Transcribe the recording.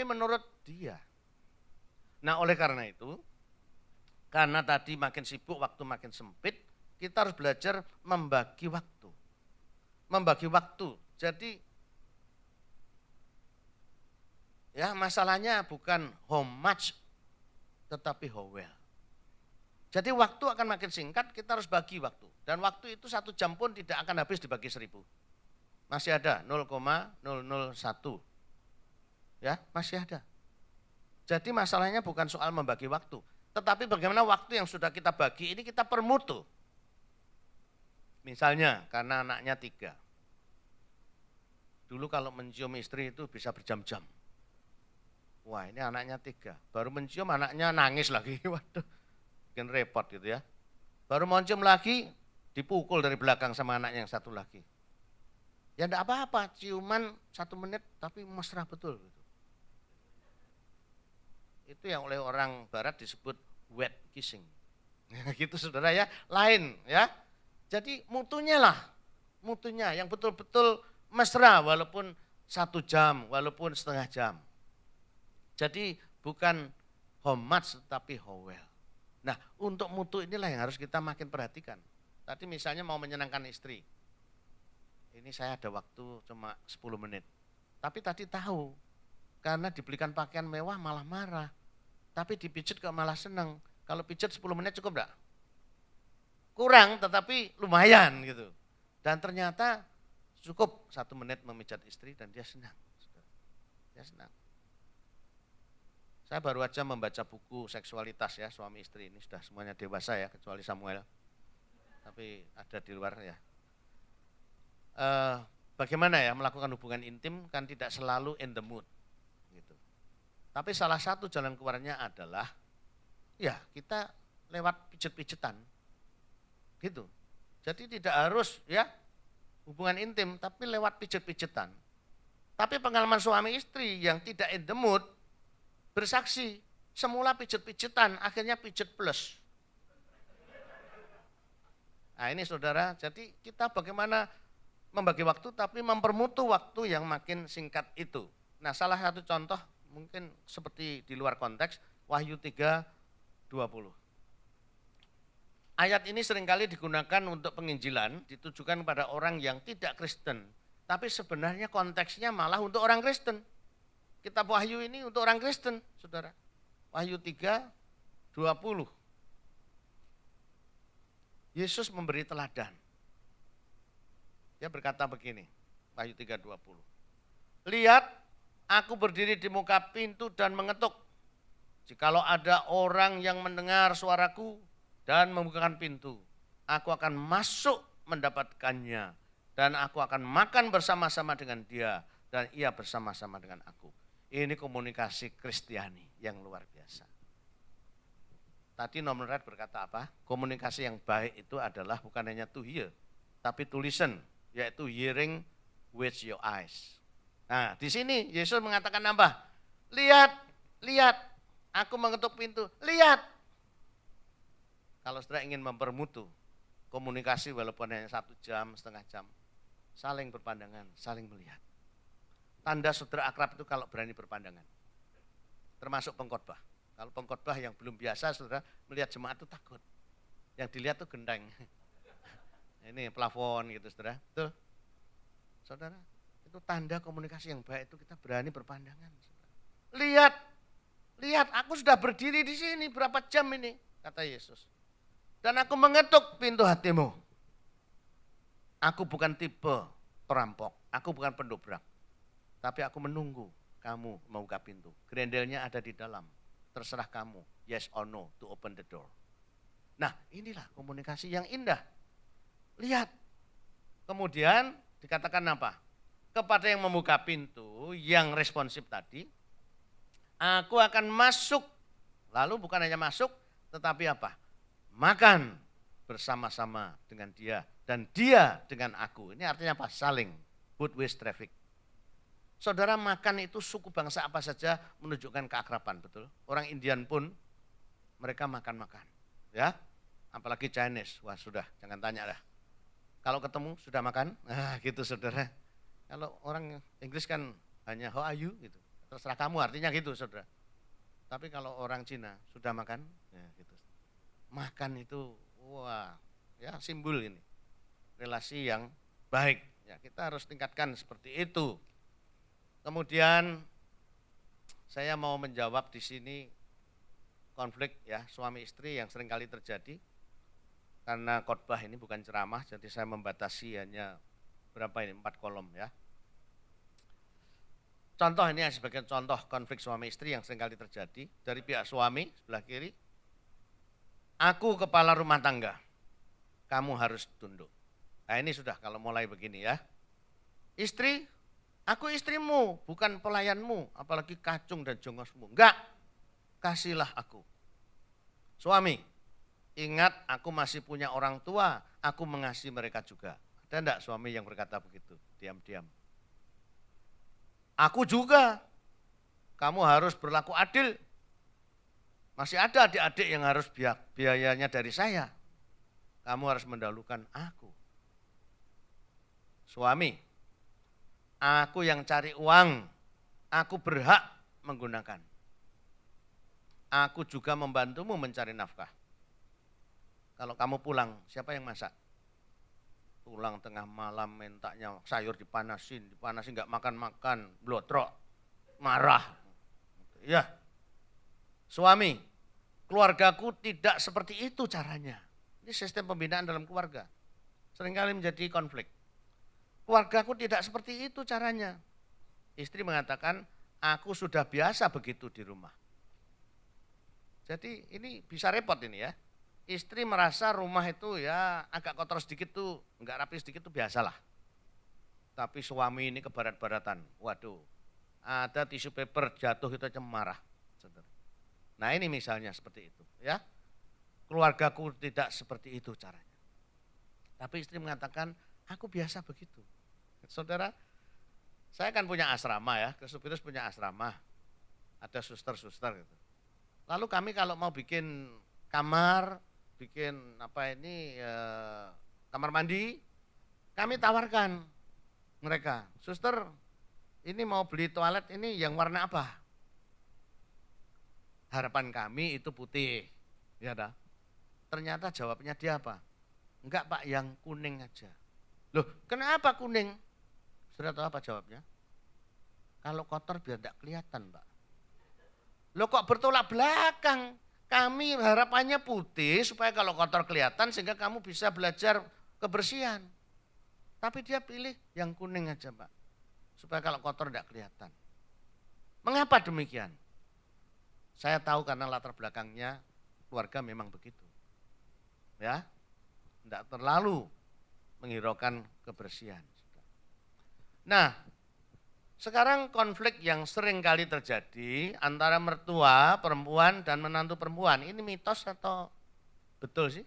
tapi menurut dia. Nah oleh karena itu, karena tadi makin sibuk, waktu makin sempit, kita harus belajar membagi waktu. Membagi waktu, jadi ya masalahnya bukan how much, tetapi how well. Jadi waktu akan makin singkat, kita harus bagi waktu. Dan waktu itu 1 jam pun tidak akan habis dibagi 1000. Masih ada 0,001. Ya, masih ada. Jadi masalahnya bukan soal membagi waktu. Tetapi bagaimana waktu yang sudah kita bagi ini kita permutu. Misalnya karena anaknya 3. Dulu kalau mencium istri itu bisa berjam-jam. Wah ini anaknya 3. Baru mencium anaknya nangis lagi. Waduh. Bikin repot gitu ya. Baru mau cium lagi, dipukul dari belakang sama anaknya yang satu lagi. Ya enggak apa-apa, ciuman 1 menit tapi mesra betul. Itu yang oleh orang barat disebut wet kissing. Gitu saudara ya, lain ya. Jadi mutunya yang betul-betul mesra walaupun 1 jam, walaupun setengah jam. Jadi bukan how much tapi how well. Nah untuk mutu inilah yang harus kita makin perhatikan. Tadi misalnya mau menyenangkan istri. Ini saya ada waktu cuma 10 menit. Tapi tadi tahu, karena dibelikan pakaian mewah malah marah. Tapi dipijit kok malah senang. Kalau pijit 10 menit cukup enggak? Kurang tetapi lumayan gitu. Dan ternyata cukup 1 menit memijat istri dan dia senang. Dia senang. Saya baru aja membaca buku seksualitas ya, suami istri ini sudah semuanya dewasa ya, kecuali Samuel. Tapi ada di luar ya. Bagaimana ya melakukan hubungan intim kan tidak selalu in the mood. Gitu. Tapi salah satu jalan keluarnya adalah ya kita lewat pijet-pijetan. Gitu. Jadi tidak harus ya hubungan intim tapi lewat pijet-pijetan. Tapi pengalaman suami istri yang tidak in the mood bersaksi, semula pijet-pijetan, akhirnya pijet plus. Nah ini saudara, jadi kita bagaimana membagi waktu tapi mempermutu waktu yang makin singkat itu. Nah salah satu contoh mungkin seperti di luar konteks, Wahyu 3:20. Ayat ini seringkali digunakan untuk penginjilan, ditujukan pada orang yang tidak Kristen. Tapi sebenarnya konteksnya malah untuk orang Kristen. Kitab Wahyu ini untuk orang Kristen, saudara. Wahyu 3:20. Yesus memberi teladan. Dia berkata begini, Wahyu 3:20. Lihat, aku berdiri di muka pintu dan mengetuk. Jikalau ada orang yang mendengar suaraku dan membukakan pintu, aku akan masuk mendapatkannya. Dan aku akan makan bersama-sama dengan dia dan ia bersama-sama dengan aku. Ini komunikasi Kristiani yang luar biasa. Tadi Norman Wright berkata apa? Komunikasi yang baik itu adalah bukan hanya to hear, tapi to listen, yaitu hearing with your eyes. Nah di sini Yesus mengatakan apa? Lihat, lihat, aku mengetuk pintu, lihat. Kalau saudara ingin mempermutu komunikasi walaupun hanya 1 jam, setengah jam, saling berpandangan, saling melihat. Tanda saudara akrab itu kalau berani berpandangan. Termasuk pengkhotbah. Kalau pengkhotbah yang belum biasa saudara melihat jemaat itu takut. Yang dilihat itu genteng. Ini plafon gitu saudara. Betul. Saudara, itu tanda komunikasi yang baik itu kita berani berpandangan. Saudara. Lihat, lihat aku sudah berdiri di sini berapa jam ini, kata Yesus. Dan aku mengetuk pintu hatimu. Aku bukan tipe perampok, aku bukan pendobrak. Tapi aku menunggu kamu membuka pintu. Grendelnya ada di dalam. Terserah kamu, yes or no to open the door. Nah inilah komunikasi yang indah. Lihat. Kemudian dikatakan apa? Kepada yang membuka pintu, yang responsif tadi, aku akan masuk. Lalu bukan hanya masuk, tetapi apa? Makan bersama-sama dengan dia. Dan dia dengan aku. Ini artinya apa? Saling. Both-ways traffic. Saudara makan itu suku bangsa apa saja menunjukkan keakraban, betul? Orang Indian pun mereka makan-makan, ya. Apalagi Chinese, wah sudah, jangan tanya dah. Kalau ketemu sudah makan, nah gitu saudara. Kalau orang Inggris kan hanya how are you gitu, terserah kamu, artinya gitu saudara. Tapi kalau orang Cina sudah makan, ya gitu. Makan itu, wah, ya simbol ini. Relasi yang baik. Ya, kita harus tingkatkan seperti itu. Kemudian saya mau menjawab di sini konflik ya suami istri yang seringkali terjadi. Karena khotbah ini bukan ceramah, jadi saya membatasi hanya berapa ini, 4 kolom ya. Contoh ini sebagai contoh konflik suami istri yang seringkali terjadi dari pihak suami sebelah kiri. Aku kepala rumah tangga, kamu harus tunduk. Nah ini sudah kalau mulai begini ya. Istri, aku istrimu, bukan pelayanmu, apalagi kacung dan jongosmu. Enggak, kasihlah aku. Suami, ingat aku masih punya orang tua, aku mengasihi mereka juga. Ada enggak suami yang berkata begitu, diam-diam? Aku juga, kamu harus berlaku adil. Masih ada adik-adik yang harus biayanya dari saya. Kamu harus mendahulukan aku. Suami, aku yang cari uang, aku berhak menggunakan. Aku juga membantumu mencari nafkah. Kalau kamu pulang, siapa yang masak? Pulang tengah malam mintanya sayur dipanasin nggak makan-makan, blotrok, marah. Ya, suami, keluargaku tidak seperti itu caranya. Ini sistem pembinaan dalam keluarga. Seringkali menjadi konflik. Keluargaku tidak seperti itu caranya. Istri mengatakan, aku sudah biasa begitu di rumah. Jadi ini bisa repot ini ya. Istri merasa rumah itu ya agak kotor sedikit tuh, enggak rapi sedikit tuh biasalah. Tapi suami ini kebarat-baratan. Waduh, ada tisu paper jatuh itu aja marah. Nah ini misalnya seperti itu ya. Keluargaku tidak seperti itu caranya. Tapi istri mengatakan, aku biasa begitu. Saudara, saya kan punya asrama ya, Kristus punya asrama. Ada suster-suster gitu. Lalu kami kalau mau bikin kamar, bikin kamar mandi, kami tawarkan mereka, suster ini mau beli toilet ini yang warna apa? Harapan kami itu putih, ya dah. Ternyata jawabnya dia apa? Enggak Pak, yang kuning aja. Loh kenapa kuning? Sudah tahu apa jawabnya? Kalau kotor biar tidak kelihatan Pak. Loh kok bertolak belakang? Kami harapannya putih supaya kalau kotor kelihatan sehingga kamu bisa belajar kebersihan. Tapi dia pilih yang kuning aja Pak. Supaya kalau kotor tidak kelihatan. Mengapa demikian? Saya tahu karena latar belakangnya keluarga memang begitu. Ya, tidak terlalu menghiraukan kebersihan. Nah, sekarang konflik yang sering kali terjadi antara mertua perempuan dan menantu perempuan, ini mitos atau betul sih?